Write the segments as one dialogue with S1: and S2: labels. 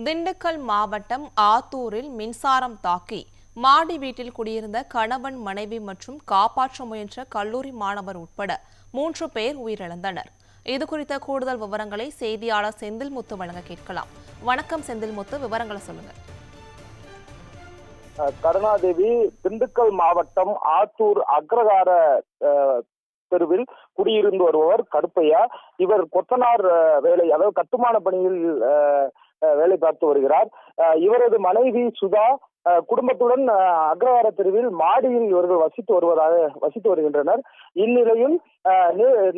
S1: திண்டுக்கல் மாவட்டம் ஆத்தூரில் மின்சாரம் தாக்கி மாடி வீட்டில் குடியிருந்த கணவன் மனைவி மற்றும் காப்பாற்ற முயன்ற கல்லூரி மாணவர் உட்பட 3 பேர் உயிரிழந்தனர். இதுகுறித்த கூடுதல் விவரங்களை செய்தியாளர் செந்தில்முத்து வழங்க கேட்கலாம். வணக்கம் செந்தில்முத்து, விவரங்களை சொல்லுங்க.
S2: கருணாதேவி, திண்டுக்கல் மாவட்டம் ஆத்தூர் அக்ரகார தெருவில் குடியிருந்து வருபவர் கருப்பையா. இவர் கொத்தனார் வேலை, அதாவது கட்டுமான பணியில் வேலை பார்த்து வருகிறார். இவரது மனைவி சுதா குடும்பத்துடன் அக்ரகார தெருவில் மாடியில் இவர்கள் வசித்து வருகின்றனர். இந்நிலையில்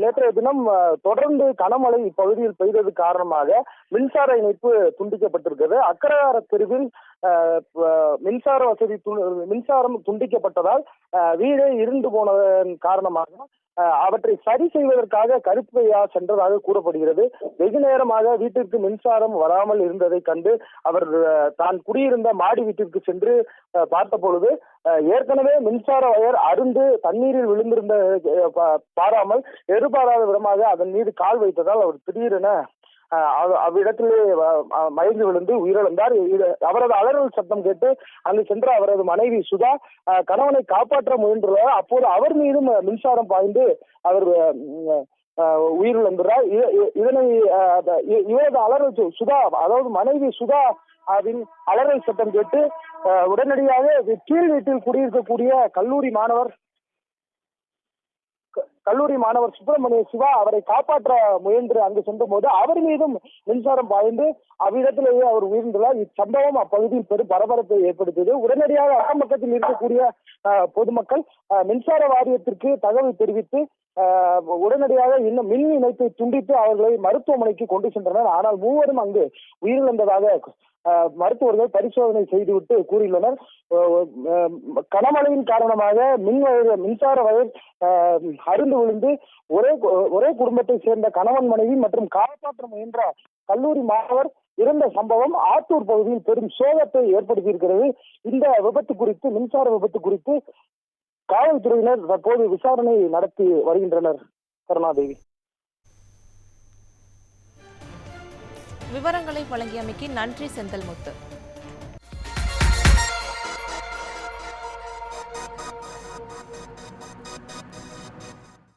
S2: நேற்றைய தினம் தொடர்ந்து கனமழை இப்பகுதியில் பெய்தது காரணமாக மின்சார இணைப்பு துண்டிக்கப்பட்டிருக்கிறது. அக்ரகார தெருவில் மின்சாரம் துண்டிக்கப்பட்டதால் வீடே இருண்டு போனதன் காரணமாக அவற்றை சரி செய்வதற்காக கருப்பையா சென்றதாக கூறப்படுகிறது. வெகு நேரமாக வீட்டிற்கு மின்சாரம் வராமல் இருந்ததை கண்டு அவர் தான் குடியிருந்த மாடி வீட்டிற்கு சென்று பார்த்த பொழுது ஏற்கனவே மின்சார வயர் அருந்து தண்ணீரில் விழுந்திருந்த பாராமல் எதிர்பாராத விதமாக அதன் மீது கால் வைத்ததால் அவர் திடீரென அவ்விடத்திலே மயங்கி விழுந்து உயிரிழந்தார். அவரது அலறல் சத்தம் கேட்டு அங்கு சென்ற அவரது மனைவி சுதா கணவனை காப்பாற்ற முயன்றுள்ளார். அப்போது அவர் மீதும் மின்சாரம் பாய்ந்து அவர் உயிரிழந்தார். இவரது அலறல் சுதா, அதாவது மனைவி சுதா அலறல் சத்தம் கேட்டு உடனடியாக கீழ் வீட்டில் குடியிருக்கக்கூடிய கல்லூரி மாணவர் சுப்பிரமணிய சிவா அவரை காப்பாற்ற முயன்று அங்கு சென்ற போது அவர் மீதும் மின்சாரம் பாய்ந்து அவ்விடத்திலேயே அவர் உயிர்ந்துள்ளார். இச்சம்பவம் அப்பகுதியில் பெரும் பரபரப்பை ஏற்படுத்தியது. உடனடியாக அக்கம் பக்கத்தில் இருக்கக்கூடிய பொதுமக்கள் மின்சார வாரியத்திற்கு தகவல் தெரிவித்து உடனடியாக இன்னும் மின் இணைப்பை துண்டித்து அவர்களை மருத்துவமனைக்கு கொண்டு சென்றனர். ஆனால் மூவரும் அங்கு உயிரிழந்ததாக மருத்துவர்கள் பரிசோதனை செய்துவிட்டு கூறியுள்ளனர். கனமழையின் காரணமாக மின்சார வயர் அருந்து விழுந்து ஒரே குடும்பத்தை சேர்ந்த கணவன் மனைவி மற்றும் காப்பாற்ற முயன்ற கல்லூரி மாணவர் இறந்த சம்பவம் ஆத்தூர் பகுதியில் பெரும் சோகத்தை ஏற்படுத்தியிருக்கிறது. இந்த மின்சார விபத்து குறித்து காவல்துறையினர் தற்போது விசாரணை நடத்தி வருகின்றனர். கருணாதேவி,
S1: விவரங்களை வழங்கியமைக்கு நன்றி செந்தில்முத்து.